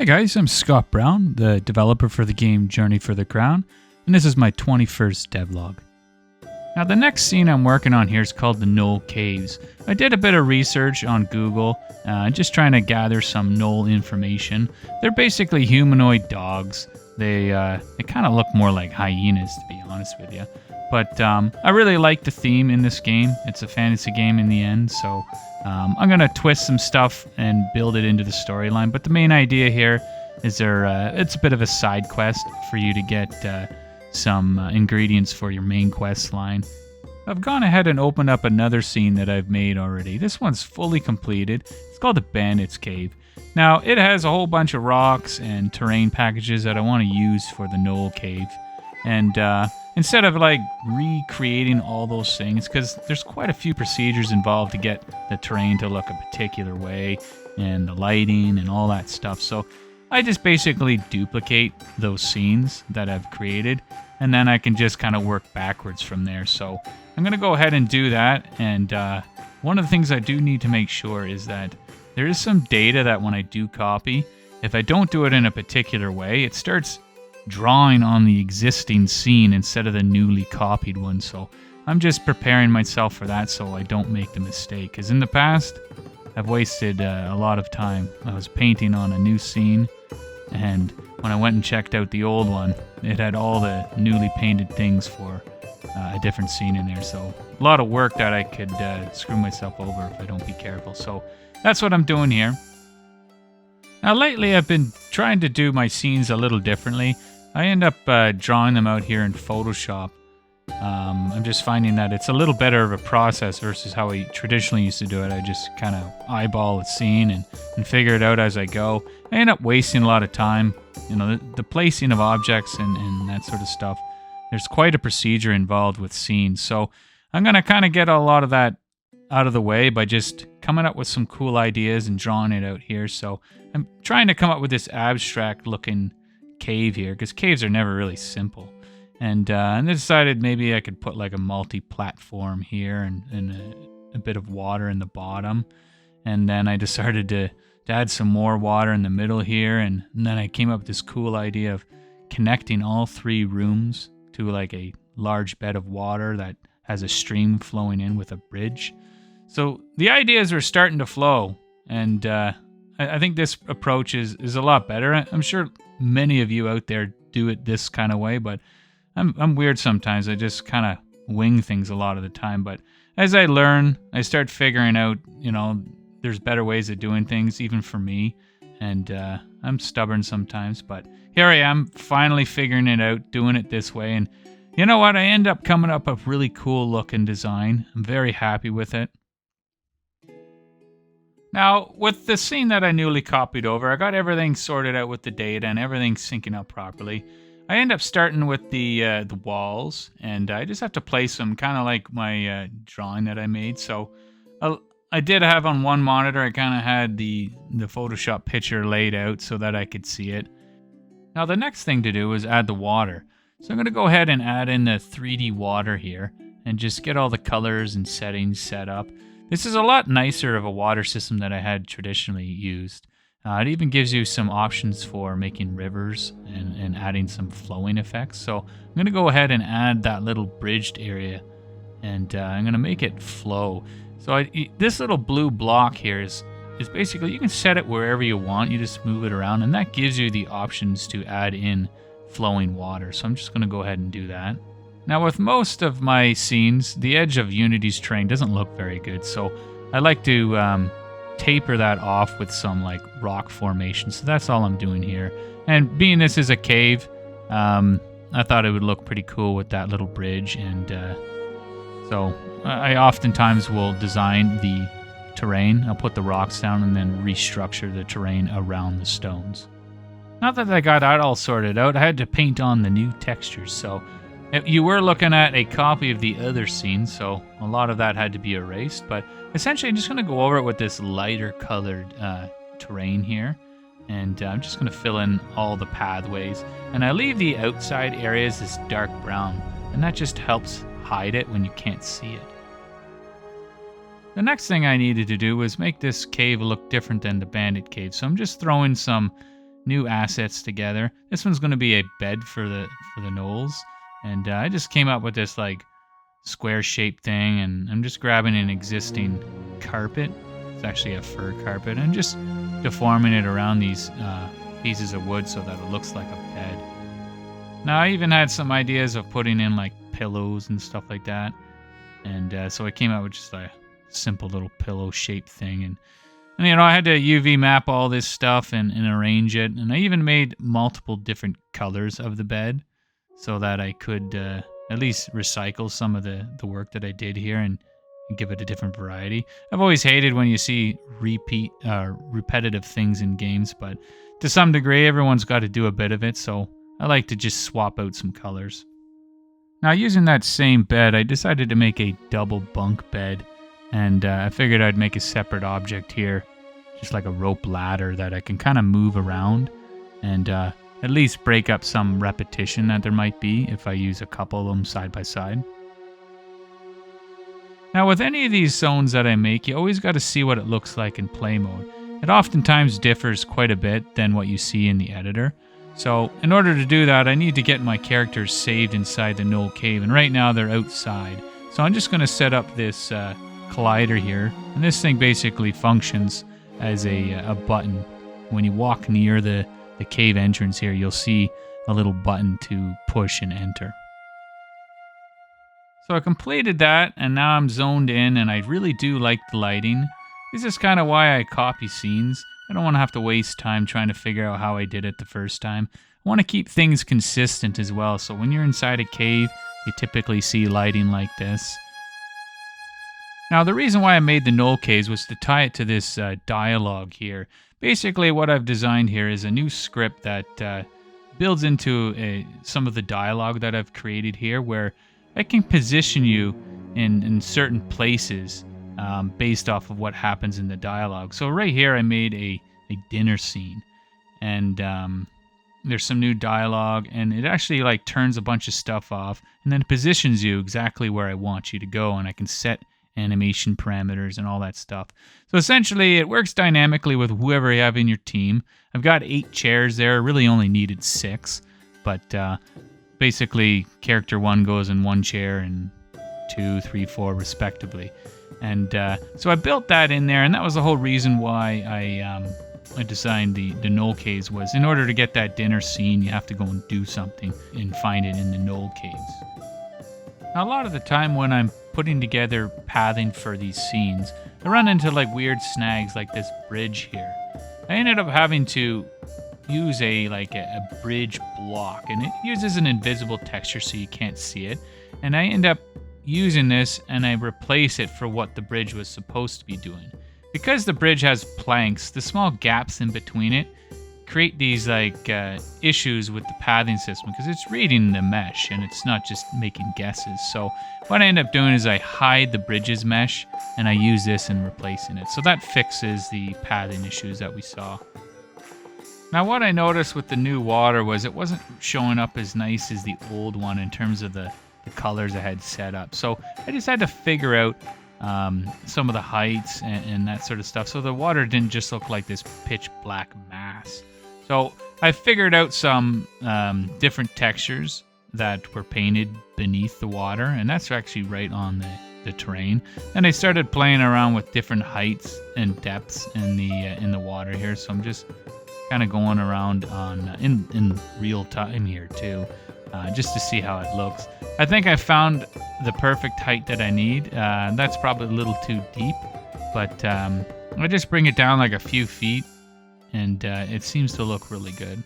Hey guys, I'm Scott Brown, the developer for the game Journey for the Crown, and this is my 21st devlog. Now the next scene I'm working on here is called the Gnoll Caves. I did a bit of research on Google, just trying to gather some Gnoll information. They're basically humanoid dogs. They kind of look more like hyenas, to be honest with you. But I really like the theme in this game. It's a fantasy game in the end, so I'm going to twist some stuff and build it into the storyline. But the main idea here is it's a bit of a side quest for you to get some ingredients for your main quest line. I've gone ahead and opened up another scene that I've made already. This one's fully completed. It's called the Bandit's Cave. Now, it has a whole bunch of rocks and terrain packages that I want to use for the Gnoll Cave. And instead of like recreating all those things, because there's quite a few procedures involved to get the terrain to look a particular way and the lighting and all that stuff. So I just basically duplicate those scenes that I've created, and then I can just kind of work backwards from there. So I'm going to go ahead and do that. And one of the things I do need to make sure is that there is some data that when I do copy, if I don't do it in a particular way, it starts drawing on the existing scene instead of the newly copied one. So I'm just preparing myself for that so I don't make the mistake, because in the past I've wasted a lot of time. I was painting on a new scene, and when I went and checked out the old one, it had all the newly painted things for a different scene in there. So a lot of work that I could screw myself over if I don't be careful. So that's what I'm doing here. Now lately I've been trying to do my scenes a little differently. I end up drawing them out here in Photoshop. I'm just finding that it's a little better of a process versus how I traditionally used to do it. I just kind of eyeball a scene and figure it out as I go. I end up wasting a lot of time. You know, the placing of objects and that sort of stuff. There's quite a procedure involved with scenes. So I'm going to kind of get a lot of that out of the way by just coming up with some cool ideas and drawing it out here. So I'm trying to come up with this abstract looking cave here, because caves are never really simple. And I decided maybe I could put like a multi-platform here and a bit of water in the bottom. And then I decided to add some more water in the middle here. And then I came up with this cool idea of connecting all three rooms to like a large bed of water that has a stream flowing in with a bridge. So the ideas are starting to flow, and I think this approach is a lot better. I'm sure many of you out there do it this kind of way, but I'm weird sometimes. I just kind of wing things a lot of the time. But as I learn, I start figuring out, you know, there's better ways of doing things, even for me. And I'm stubborn sometimes, but here I am, finally figuring it out, doing it this way. And you know what? I end up coming up with a really cool looking design. I'm very happy with it. Now, with the scene that I newly copied over, I got everything sorted out with the data and everything syncing up properly. I end up starting with the walls, and I just have to place them kind of like my drawing that I made. So I did have on one monitor, I kind of had the Photoshop picture laid out so that I could see it. Now the next thing to do is add the water. So I'm going to go ahead and add in the 3D water here and just get all the colors and settings set up. This is a lot nicer of a water system that I had traditionally used. It even gives you some options for making rivers and adding some flowing effects. So I'm going to go ahead and add that little bridged area, and I'm going to make it flow. So this little blue block here is basically, you can set it wherever you want. You just move it around, and that gives you the options to add in flowing water. So I'm just going to go ahead and do that. Now with most of my scenes, the edge of Unity's terrain doesn't look very good, so I like to taper that off with some like rock formation. So that's all I'm doing here. And being this is a cave, I thought it would look pretty cool with that little bridge. And so I oftentimes will design the terrain. I'll put the rocks down and then restructure the terrain around the stones. Now that I got that all sorted out, I had to paint on the new textures. So you were looking at a copy of the other scene, so a lot of that had to be erased. But essentially, I'm just going to go over it with this lighter colored terrain here. And I'm just going to fill in all the pathways. And I leave the outside areas this dark brown. And that just helps hide it when you can't see it. The next thing I needed to do was make this cave look different than the bandit cave. So I'm just throwing some new assets together. This one's going to be a bed for the gnolls, and I just came up with this like square shaped thing, and I'm just grabbing an existing carpet. It's actually a fur carpet, and just deforming it around these pieces of wood so that it looks like a bed. Now I even had some ideas of putting in like pillows and stuff like that, and so I came out with just a simple little pillow shaped thing, and you know, I had to UV map all this stuff and arrange it, and I even made multiple different colors of the bed so that I could at least recycle some of the work that I did here and give it a different variety. I've always hated when you see repetitive things in games, but to some degree, everyone's got to do a bit of it, so I like to just swap out some colors. Now, using that same bed, I decided to make a double bunk bed, and I figured I'd make a separate object here, just like a rope ladder that I can kind of move around and at least break up some repetition that there might be if I use a couple of them side by side. Now, with any of these zones that I make, you always got to see what it looks like in play mode. It oftentimes differs quite a bit than what you see in the editor. So in order to do that, I need to get my characters saved inside the Gnoll cave, and right now they're outside. So I'm just going to set up this collider here, and this thing basically functions as a button. When you walk near the cave entrance here, you'll see a little button to push and enter. So I completed that, and now I'm zoned in, and I really do like the lighting. This is kind of why I copy scenes. I don't want to have to waste time trying to figure out how I did it the first time. I want to keep things consistent as well, so when you're inside a cave, you typically see lighting like this. Now, the reason why I made the Gnoll caves was to tie it to this dialogue here. Basically, what I've designed here is a new script that builds into some of the dialogue that I've created here, where I can position you in certain places based off of what happens in the dialogue. So right here, I made a dinner scene, and there's some new dialogue, and it actually like turns a bunch of stuff off, and then it positions you exactly where I want you to go, and I can set animation parameters and all that stuff. So essentially, it works dynamically with whoever you have in your team. I've got 8 chairs there. I really only needed 6, but basically, character 1 goes in 1 chair, and 2, 3, 4, respectively. And so I built that in there, and that was the whole reason why I designed the Gnoll caves. Was in order to get that dinner scene, you have to go and do something and find it in the Gnoll caves. Now, a lot of the time when I'm putting together pathing for these scenes, I run into like weird snags like this bridge here. I ended up having to use a bridge block, and it uses an invisible texture so you can't see it, and I end up using this and I replace it for what the bridge was supposed to be doing. Because the bridge has planks, the small gaps in between it create these issues with the pathing system because it's reading the mesh and it's not just making guesses. So what I end up doing is I hide the bridge's mesh and I use this and replacing it. So that fixes the pathing issues that we saw. Now what I noticed with the new water was it wasn't showing up as nice as the old one in terms of the colors I had set up. So I just had to figure out some of the heights and that sort of stuff. So the water didn't just look like this pitch black mass. So I figured out some different textures that were painted beneath the water, and that's actually right on the terrain. And I started playing around with different heights and depths in the water here. So I'm just kind of going around in real time here too, just to see how it looks. I think I found the perfect height that I need. That's probably a little too deep, but I just bring it down like a few feet, and it seems to look really good.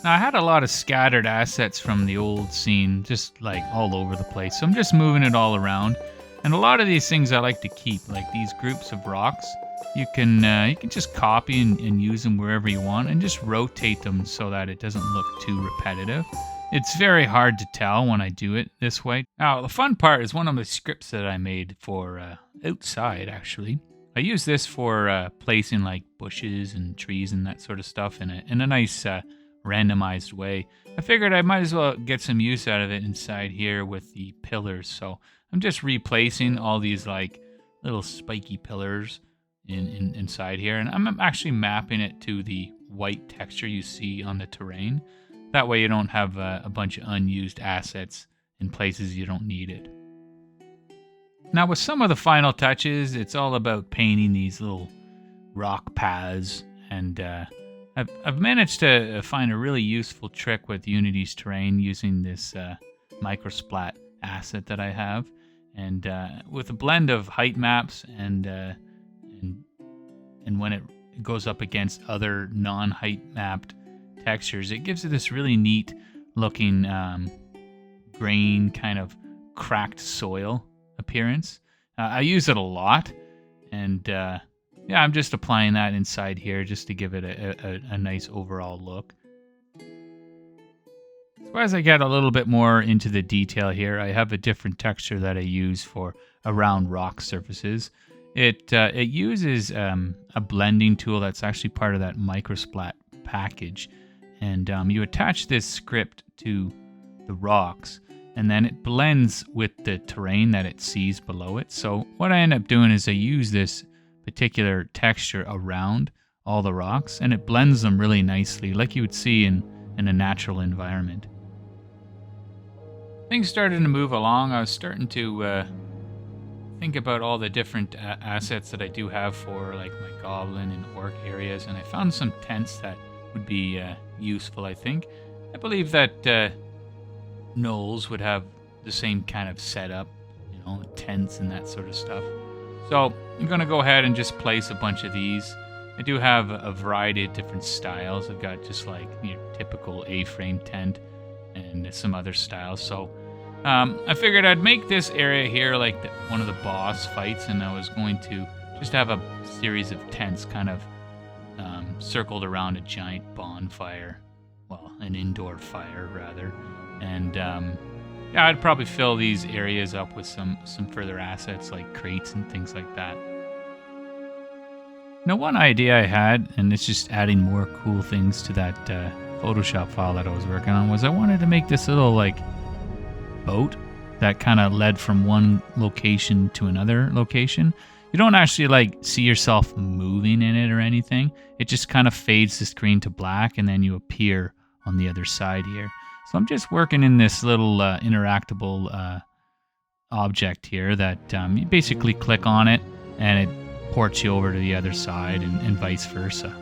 Now, I had a lot of scattered assets from the old scene, just like all over the place, so I'm just moving it all around. And a lot of these things I like to keep, like these groups of rocks. You can just copy and use them wherever you want, and just rotate them so that it doesn't look too repetitive. It's very hard to tell when I do it this way. Now, the fun part is one of the scripts that I made for outside, actually. I use this for placing like bushes and trees and that sort of stuff in a nice randomized way. I figured I might as well get some use out of it inside here with the pillars. So I'm just replacing all these like little spiky pillars inside here. And I'm actually mapping it to the white texture you see on the terrain. That way you don't have a bunch of unused assets in places you don't need it. Now with some of the final touches, it's all about painting these little rock paths, and I've managed to find a really useful trick with Unity's terrain using this microsplat asset that I have, and with a blend of height maps and when it goes up against other non-height mapped textures, it gives it this really neat looking grain, kind of cracked soil appearance. I use it a lot, and yeah, I'm just applying that inside here just to give it a nice overall look. So as I get a little bit more into the detail here, I have a different texture that I use for around rock surfaces. It uses a blending tool that's actually part of that microsplat package, and you attach this script to the rocks, and then it blends with the terrain that it sees below it. So what I end up doing is I use this particular texture around all the rocks, and it blends them really nicely, like you would see in a natural environment. Things started to move along. I was starting to think about all the different assets that I do have for like my goblin and orc areas, and I found some tents that would be useful, I think. I believe that gnolls would have the same kind of setup, you know, tents and that sort of stuff. So I'm going to go ahead and just place a bunch of these. I do have a variety of different styles. I've got just like your typical A-frame tent and some other styles. So I figured I'd make this area here like one of the boss fights, and I was going to just have a series of tents kind of circled around a giant bonfire. Well, an indoor fire, rather. And yeah, I'd probably fill these areas up with some further assets like crates and things like that. Now, one idea I had, and it's just adding more cool things to that Photoshop file that I was working on, was I wanted to make this little like boat that kind of led from one location to another location. You don't actually like see yourself moving in it or anything. It just kind of fades the screen to black, and then you appear on the other side here. So I'm just working in this little interactable object here that you basically click on it and it ports you over to the other side, and vice versa.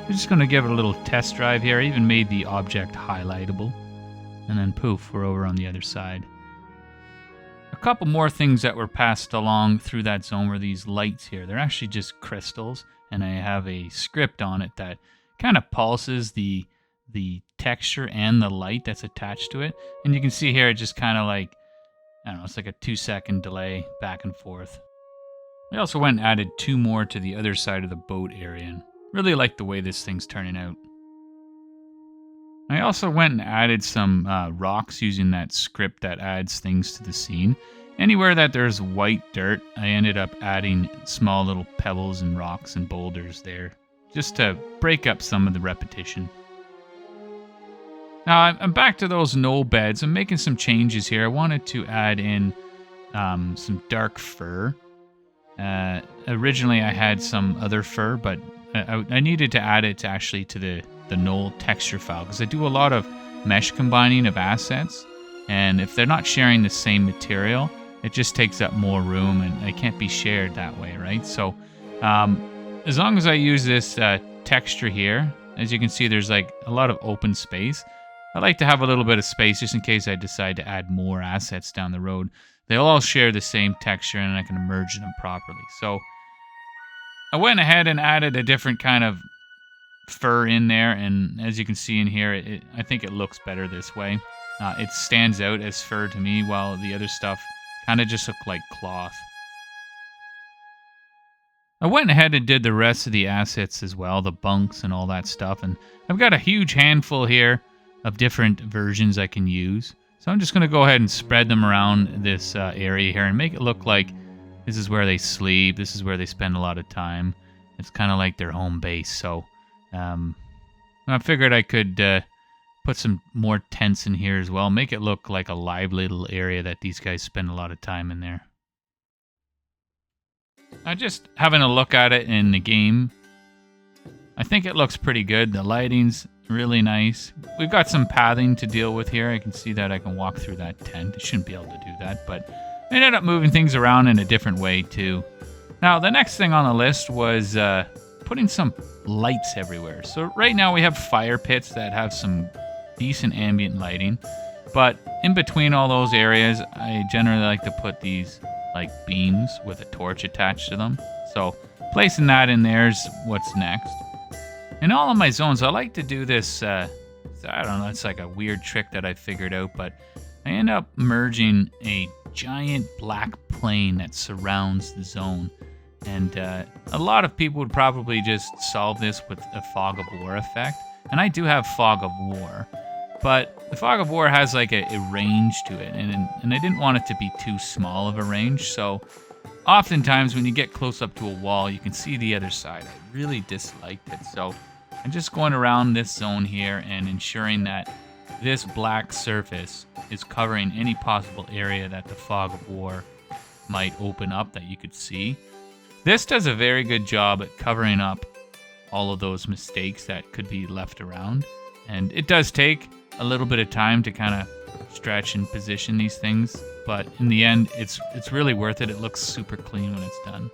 I'm just going to give it a little test drive here. I even made the object highlightable, and then poof, we're over on the other side. A couple more things that were passed along through that zone were these lights here. They're actually just crystals, and I have a script on it that kind of pulses the texture and the light that's attached to it. And you can see here it just kind of like, I don't know, it's like a 2-second delay back and forth. I also went and added 2 more to the other side of the boat area, and really like the way this thing's turning out. I also went and added some rocks using that script that adds things to the scene. Anywhere that there's white dirt, I ended up adding small little pebbles and rocks and boulders there, just to break up some of the repetition. Now I'm back to those gnoll beds. I'm making some changes here. I wanted to add in some dark fur. Originally I had some other fur, but I needed to add it to the Gnoll texture file, because I do a lot of mesh combining of assets, and if they're not sharing the same material, it just takes up more room, and it can't be shared that way, right? So as long as I use this texture here, as you can see, there's like a lot of open space. I like to have a little bit of space just in case I decide to add more assets down the road. They'll all share the same texture, and I can merge them properly. So I went ahead and added a different kind of fur in there, and as you can see in here, I think it looks better this way. It stands out as fur to me, while the other stuff kind of just look like cloth. I went ahead and did the rest of the assets as well, the bunks and all that stuff, and I've got a huge handful here of different versions I can use. So I'm just going to go ahead and spread them around this area here and make it look like this is where they sleep, this is where they spend a lot of time. It's kind of like their home base. So I figured I could put some more tents in here as well, make it look like a lively little area that these guys spend a lot of time in there. Just having a look at it in the game, I think it looks pretty good. The lighting's really nice. We've got some pathing to deal with here. I can see that I can walk through that tent. I shouldn't be able to do that, but I ended up moving things around in a different way too. Now, the next thing on the list was putting some lights everywhere. So right now we have fire pits that have some decent ambient lighting, but in between all those areas, I generally like to put these like beams with a torch attached to them. So placing that in there is what's next. In all of my zones, I like to do this, I don't know, it's like a weird trick that I figured out, but I end up merging a giant black plane that surrounds the zone. And a lot of people would probably just solve this with a Fog of War effect. And I do have Fog of War, but the Fog of War has like a range to it, and I didn't want it to be too small of a range, so oftentimes when you get close up to a wall, you can see the other side. I really disliked it, so I'm just going around this zone here and ensuring that this black surface is covering any possible area that the Fog of War might open up that you could see. This does a very good job at covering up all of those mistakes that could be left around. And it does take a little bit of time to kind of stretch and position these things, but in the end, it's really worth it. It looks super clean when it's done.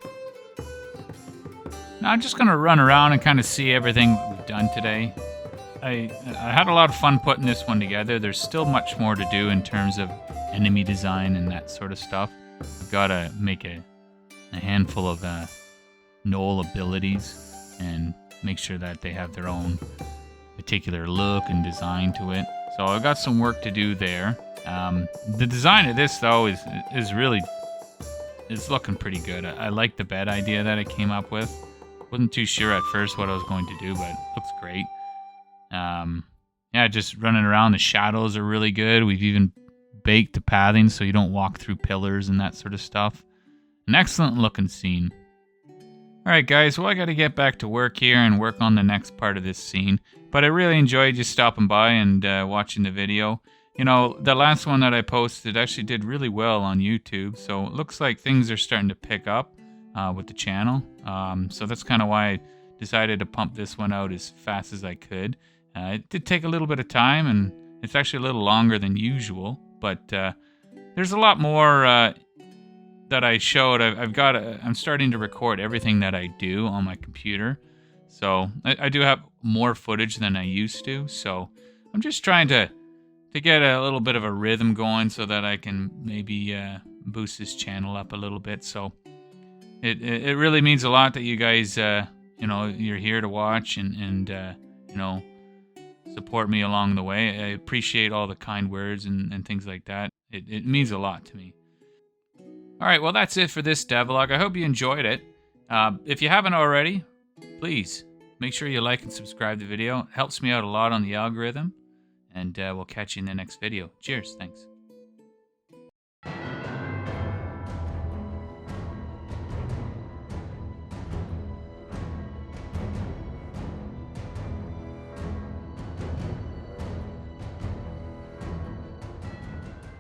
Now I'm just going to run around and kind of see everything we've done today. I had a lot of fun putting this one together. There's still much more to do in terms of enemy design and that sort of stuff. I've got to make a handful of Gnoll abilities and make sure that they have their own particular look and design to it. So I've got some work to do there. The design of this though is really, it's looking pretty good. I like the bed idea that I came up with. Wasn't too sure at first what I was going to do, but it looks great. Yeah, just running around. The shadows are really good. We've even baked the pathing so you don't walk through pillars and that sort of stuff. An excellent looking scene. Alright guys, well I gotta get back to work here and work on the next part of this scene. But I really enjoyed just stopping by and watching the video. You know, the last one that I posted actually did really well on YouTube, so it looks like things are starting to pick up with the channel. So that's kind of why I decided to pump this one out as fast as I could. It did take a little bit of time, and it's actually a little longer than usual, but there's a lot more that I showed. I'm starting to record everything that I do on my computer. So I do have more footage than I used to. So I'm just trying to get a little bit of a rhythm going so that I can maybe boost this channel up a little bit. So it really means a lot that you guys, you know, you're here to watch and you know, support me along the way. I appreciate all the kind words and things like that. It means a lot to me. All right, well, that's it for this devlog. I hope you enjoyed it. If you haven't already, please make sure you like and subscribe the video. It helps me out a lot on the algorithm. And we'll catch you in the next video. Cheers. Thanks.